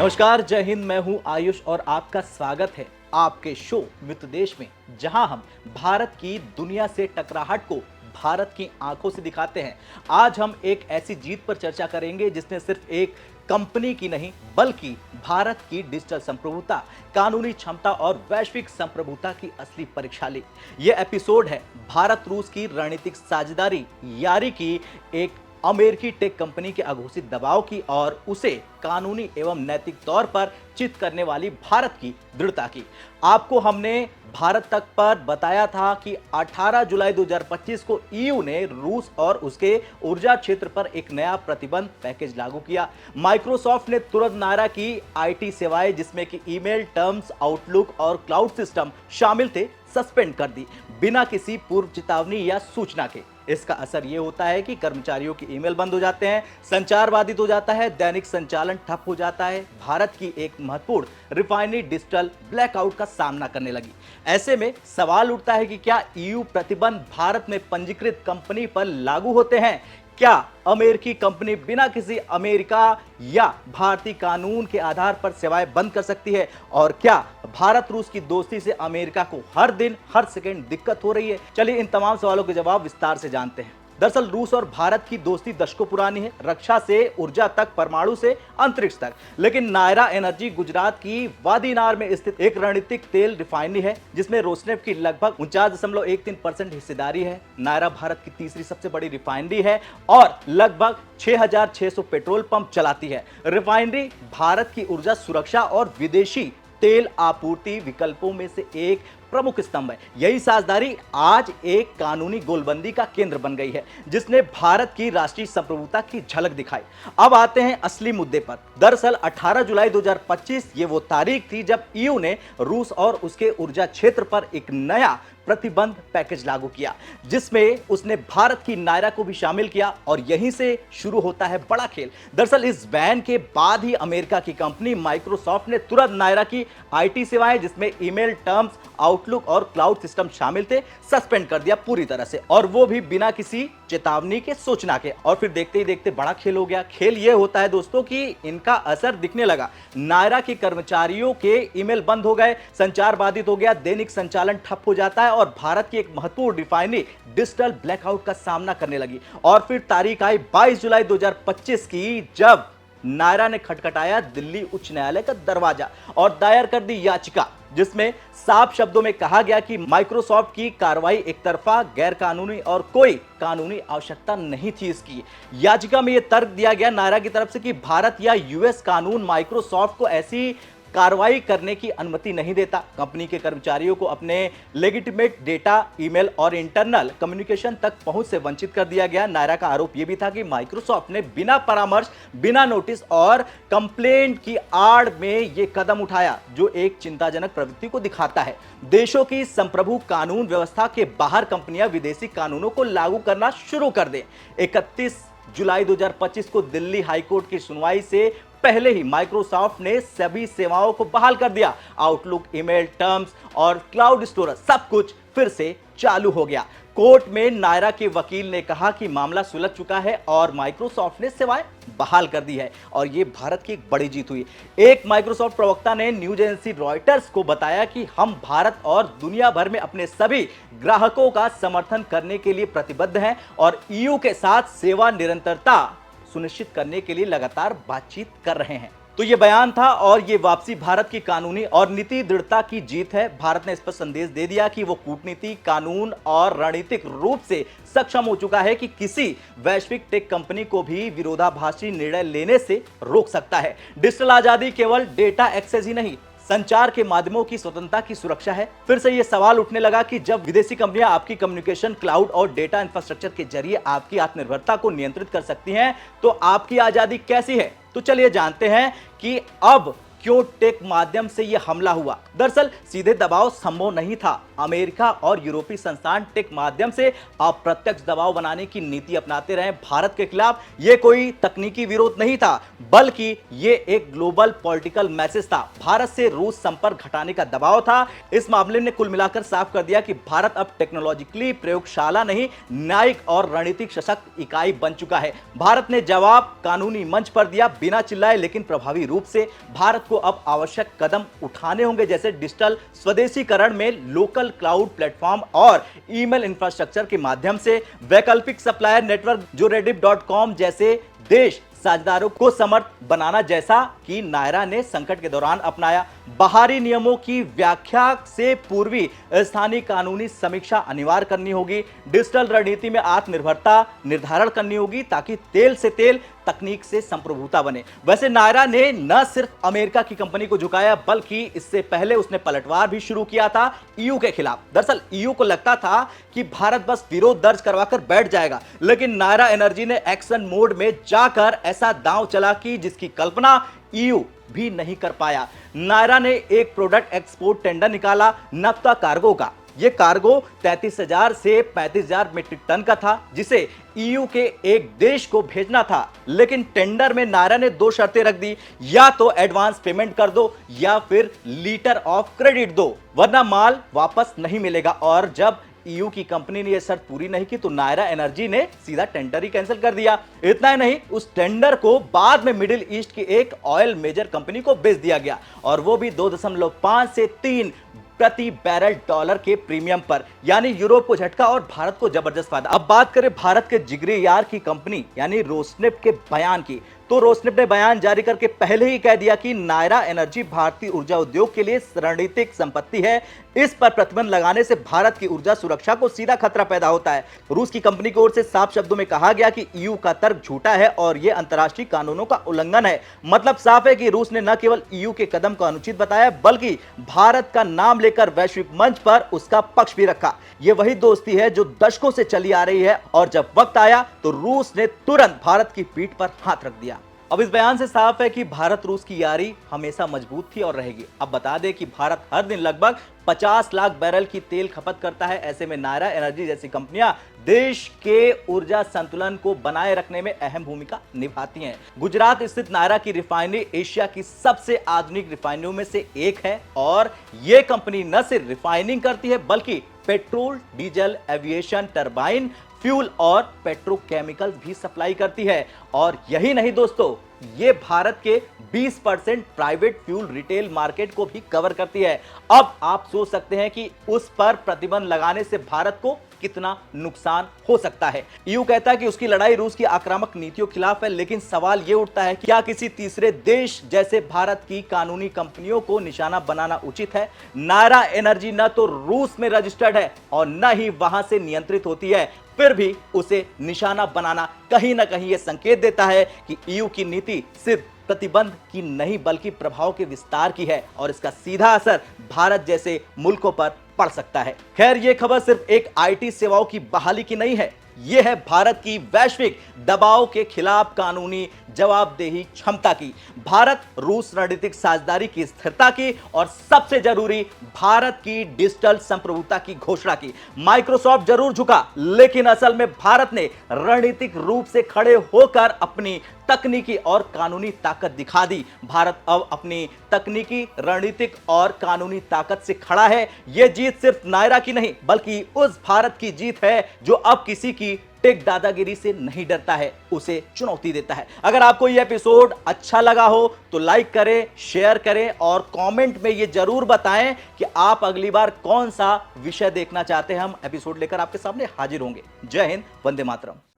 नमस्कार, जय हिंद। मैं हूं आयुष और आपका स्वागत है आपके शो मित्र देश में, जहां हम भारत की दुनिया से टकराहट को भारत की आंखों से दिखाते हैं। आज हम एक ऐसी जीत पर चर्चा करेंगे जिसने सिर्फ एक कंपनी की नहीं बल्कि भारत की डिजिटल संप्रभुता, कानूनी क्षमता और वैश्विक संप्रभुता की असली परीक्षा ली। यह एपिसोड है भारत रूस की रणनीतिक साझेदारी यारी की, एक अमेरिकी टेक कंपनी के अघोषित दबाव की और उसे कानूनी एवं नैतिक तौर पर चित करने वाली भारत की दृढ़ता की। आपको हमने भारत तक पर बताया था कि 18 जुलाई 2025 को ईयू ने रूस और उसके ऊर्जा क्षेत्र पर एक नया प्रतिबंध पैकेज लागू किया। माइक्रोसॉफ्ट ने तुरंत नायरा की आईटी सेवाएं, जिसमें कि ईमेल, टर्म्स, आउटलुक और क्लाउड सिस्टम शामिल थे, सस्पेंड कर दी बिना किसी पूर्व चेतावनी या सूचना के। इसका असर यह होता है कि कर्मचारियों की ईमेल बंद हो जाते हैं, संचार बाधित हो जाता है, दैनिक संचालन ठप हो जाता है। भारत की एक महत्वपूर्ण रिफाइनरी डिजिटल ब्लैकआउट का सामना करने लगी। ऐसे में सवाल उठता है कि क्या ईयू प्रतिबंध भारत में पंजीकृत कंपनी पर लागू होते हैं? क्या अमेरिकी कंपनी बिना किसी अमेरिका या भारतीय कानून के आधार पर सेवाएं बंद कर सकती है? और क्या भारत रूस की दोस्ती से अमेरिका को हर दिन हर सेकंड दिक्कत हो रही है? चलिए इन तमाम सवालों के जवाब विस्तार से जानते हैं। दरअसल रूस और भारत की दोस्ती दशकों पुरानी है, रक्षा से ऊर्जा तक, परमाणु से अंतरिक्ष तक। लेकिन नायरा एनर्जी गुजरात की वादीनार में स्थित एक रणनीतिक तेल रिफाइनरी है जिसमें रोसनेफ्ट की लगभग 49.13% हिस्सेदारी है। नायरा भारत की तीसरी सबसे बड़ी रिफाइनरी है और लगभग 6600 पेट्रोल पंप चलाती है। रिफाइनरी भारत की ऊर्जा सुरक्षा और विदेशी तेल आपूर्ति विकल्पों में से एक प्रमुख स्तंभ है। यही साझेदारी आज एक कानूनी गोलबंदी का केंद्र बन गई है जिसने भारत की राष्ट्रीय संप्रभुता की झलक दिखाई। अब आते हैं असली मुद्दे पर। दरअसल 18 जुलाई 2025 ये वो तारीख थी जब ईयू ने रूस और उसके ऊर्जा क्षेत्र पर एक नया प्रतिबंध पैकेज लागू किया, जिसमें उसने भारत की नायरा को भी शामिल किया। और यहीं से शुरू होता है बड़ा खेल। दरअसल इस बैन के बाद ही अमेरिका की कंपनी माइक्रोसॉफ्ट ने तुरंत नायरा की आईटी सेवाएं, जिसमें ईमेल, टर्म्स, आउटलुक और क्लाउड सिस्टम शामिल थे, सस्पेंड कर दिया पूरी तरह से, और वो भी बिना किसी चेतावनी के, सूचना के। और फिर देखते ही देखते बड़ा खेल हो गया। खेल ये होता है दोस्तों कि इनका असर दिखने लगा। नायरा के कर्मचारियों के ईमेल बंद हो गए, संचार बाधित हो गया, दैनिक संचालन ठप हो जाता है और भारत की एक महत्वपूर्ण रिफाइनरी डिजिटल ब्लैकआउट का सामना करने लगी। और फिर तारीख आई 22 जुलाई 2025 की, जब नायरा ने खटखटाया दिल्ली उच्च न्यायालय का दरवाजा और दायर कर दी याचिका, जिसमें साफ शब्दों में कहा गया कि माइक्रोसॉफ्ट की कार्रवाई एक तरफा, गैर कानूनी और कोई कानूनी आवश्यकता नहीं थी इसकी। याचिका में यह तर्क दिया गया नायरा की तरफ से कि भारत या यूएस कानून माइक्रोसॉफ्ट को ऐसी कार्रवाई करने की अनुमति नहीं देता। कंपनी के कर्मचारियों को अपने लेजिटिमेट डेटा, ईमेल और इंटरनल कम्युनिकेशन तक पहुंच से वंचित कर दिया गया। नायरा का आरोप यह भी था कि माइक्रोसॉफ्ट ने बिना परामर्श, बिना नोटिस और कंप्लेंट की आड़ में यह कदम उठाया, जो एक चिंताजनक प्रवृत्ति को दिखाता है। देशों की संप्रभु कानून व्यवस्था के बाहर कंपनियां विदेशी कानूनों को लागू करना शुरू कर दें। 31 जुलाई 2025 को दिल्ली हाईकोर्ट की सुनवाई से पहले ही माइक्रोसॉफ्ट ने सभी सेवाओं को बहाल कर दिया। आउटलुक, ईमेल, टर्म्स और क्लाउड स्टोरेज सब कुछ फिर से चालू हो गया। कोर्ट में नायरा के वकील ने कहा कि मामला सुलझ चुका है और माइक्रोसॉफ्ट ने सेवाएं बहाल कर दी है, और यह भारत की एक बड़ी जीत हुई। एक माइक्रोसॉफ्ट प्रवक्ता ने न्यूज एजेंसी रॉयटर्स को बताया कि हम भारत और दुनिया भर में अपने सभी ग्राहकों का समर्थन करने के लिए प्रतिबद्ध हैं और ईयू के साथ सेवा निरंतरता सुनिश्चित करने के लिए लगातार बातचीत कर रहे हैं। तो ये बयान था और ये वापसी भारत की कानूनी और नीति दृढ़ता की जीत है। भारत ने स्पष्ट संदेश दे दिया कि वो कूटनीति, कानून और रणनीतिक रूप से सक्षम हो चुका है कि किसी वैश्विक टेक कंपनी को भी विरोधाभासी निर्णय लेने से रोक सकता है। डिजिटल आजादी केवल डेटा एक्सेस ही नहीं, संचार के माध्यमों की स्वतंत्रता की सुरक्षा है। फिर से यह सवाल उठने लगा कि जब विदेशी कंपनियां आपकी कम्युनिकेशन, क्लाउड और डेटा इंफ्रास्ट्रक्चर के जरिए आपकी आत्मनिर्भरता को नियंत्रित कर सकती हैं, तो आपकी आजादी कैसी है? तो चलिए जानते हैं कि अब क्यों टेक माध्यम से यह हमला हुआ? दरअसल सीधे दबाव संभव नहीं था। अमेरिका और यूरोपीय संस्थान टेक माध्यम से अप्रत्यक्ष दबाव बनाने की नीति अपनाते रहे भारत के खिलाफ। यह कोई तकनीकी विरोध नहीं था, बल्कि यह एक ग्लोबल पॉलिटिकल मैसेज था। भारत से रूस संपर्क घटाने का दबाव था। इस मामले ने कुल मिलाकर साफ कर दिया कि भारत अब टेक्नोलॉजिकली प्रयोगशाला नहीं, न्यायिक और रणनीतिक सशक्त इकाई बन चुका है। भारत ने जवाब कानूनी मंच पर दिया, बिना चिल्लाए लेकिन प्रभावी रूप से। भारत को अब आवश्यक कदम उठाने होंगे, जैसे डिजिटल स्वदेशीकरण में लोकल क्लाउड प्लेटफॉर्म और ईमेल इंफ्रास्ट्रक्चर के माध्यम से, वैकल्पिक सप्लायर नेटवर्क जो रेडिफ.com जैसे देश साझेदारों को समर्थ बनाना, जैसा कि नायरा ने संकट के दौरान अपनाया। बाहरी नियमों की व्याख्या से पूर्वी स्थानीय कानूनी समीक्षा अनिवार्य करनी होगी। डिजिटल रणनीति में आत्मनिर्भरता निर्धारण करनी होगी, ताकि तेल से तेल, तकनीक से संप्रभुता बने। वैसे नायरा ने न सिर्फ अमेरिका की कंपनी को झुकाया, बल्कि इससे पहले उसने पलटवार भी शुरू किया था ईयू के खिलाफ। दरअसल ईयू को लगता था कि भारत बस विरोध दर्ज करवाकर बैठ जाएगा, लेकिन नायरा एनर्जी ने एक्शन मोड में जाकर ऐसा दांव चला कि जिसकी कल्पना ईयू भी नहीं कर पाया। नायरा ने एक प्रोडक्ट एक्सपोर्ट टेंडर निकाला नफ्ता कार्गो का। यह कार्गो 33,000 से 35,000 मीट्रिक टन का था, जिसे ईयू के एक देश को भेजना था। लेकिन टेंडर में नायरा ने 2 शर्तें रख दी, या तो एडवांस पेमेंट कर दो या फिर लीटर ऑफ क्रेडिट दो, वरना माल वापस नहीं मिलेगा। और जब ईयू की कंपनी ने यह शर्त पूरी नहीं की तो नायरा एनर्जी ने सीधा टेंडर ही कैंसिल कर दिया। इतना ही नहीं, उस टेंडर को बाद में मिडिल ईस्ट की एक ऑयल मेजर कंपनी को बेच दिया गया, और वो भी 2.5 से 3 प्रति बैरल डॉलर के प्रीमियम पर। यानी यूरोप को झटका और भारत को जबरदस्त फायदा। अब बात करें भारत के जिगरी यार की कंपनी यानी रोसनेफ्ट के बयान की, तो रोसनेफ्ट ने बयान जारी करके पहले ही कह दिया कि नायरा एनर्जी भारतीय ऊर्जा उद्योग के लिए रणनीतिक संपत्ति है। इस पर प्रतिबंध लगाने से भारत की ऊर्जा सुरक्षा को सीधा खतरा पैदा होता है। रूस की कंपनी की ओर से साफ शब्दों में कहा गया कि ईयू का तर्क झूठा है और यह अंतर्राष्ट्रीय कानूनों का उल्लंघन है। मतलब साफ है कि रूस ने न केवल ईयू के कदम को अनुचित बताया, बल्कि भारत का नाम लेकर वैश्विक मंच पर उसका पक्ष भी रखा। यह वही दोस्ती है जो दशकों से चली आ रही है, और जब वक्त आया तो रूस ने तुरंत भारत की पीठ पर हाथ रख दिया। अब इस बयान से साफ है कि भारत रूस की यारी हमेशा मजबूत थी और रहेगी। अब बता दें कि भारत हर दिन लगभग 50 लाख बैरल की तेल खपत करता है। ऐसे में नायरा एनर्जी जैसी कंपनियां देश के ऊर्जा संतुलन को बनाए रखने में अहम भूमिका निभाती हैं। गुजरात स्थित नायरा की रिफाइनरी एशिया की सबसे आधुनिक रिफाइनरियों में से एक है, और यह कंपनी न सिर्फ रिफाइनिंग करती है, बल्कि petrol, diesel, aviation, turbine, fuel और पेट्रोकेमिकल्स भी सप्लाई करती है। और यही नहीं दोस्तों, ये भारत के 20% प्राइवेट फ्यूल रिटेल मार्केट को भी कवर करती है। अब आप सोच सकते हैं कि उस पर प्रतिबंध लगाने से भारत को कितना नुकसान हो सकता है। ईयू कहता है कि उसकी लड़ाई रूस की आक्रामक नीतियों के खिलाफ है, लेकिन सवाल यह उठता है कि क्या किसी तीसरे देश जैसे भारत की कानूनी कंपनियों को निशाना बनाना उचित है? नायरा एनर्जी न तो रूस में रजिस्टर्ड है और न ही वहां से नियंत्रित होती है, फिर भी उसे निशाना बनाना कहीं ना कहीं यह संकेत देता है कि ईयू की नीति सिर्फ प्रतिबंध की नहीं, बल्कि प्रभाव के विस्तार की है, और इसका सीधा असर भारत जैसे मुल्कों पर पड़ सकता है। खैर, यह खबर सिर्फ एक आईटी सेवाओं की बहाली की नहीं है, यह है भारत की वैश्विक दबाव के खिलाफ कानूनी जवाबदेही क्षमता की, भारत रूस रणनीतिक साझेदारी की स्थिरता की, और सबसे जरूरी भारत की डिजिटल संप्रभुता की घोषणा की। माइक्रोसॉफ्ट जरूर झुका, लेकिन असल में भारत ने रणनीतिक रूप से खड़े होकर अपनी तकनीकी और कानूनी ताकत दिखा दी। भारत अब अपनी तकनीकी, रणनीतिक और कानूनी ताकत से खड़ा है। यह जीत सिर्फ नायरा की नहीं, बल्कि उस भारत की जीत है जो अब किसी की टेक दादागिरी से नहीं डरता है, उसे चुनौती देता है। अगर आपको यह एपिसोड अच्छा लगा हो तो लाइक करें, शेयर करें और कमेंट में यह जरूर बताएं कि आप अगली बार कौन सा विषय देखना चाहते हैं। हम एपिसोड लेकर आपके सामने हाजिर होंगे। जय हिंद, वंदे मातरम।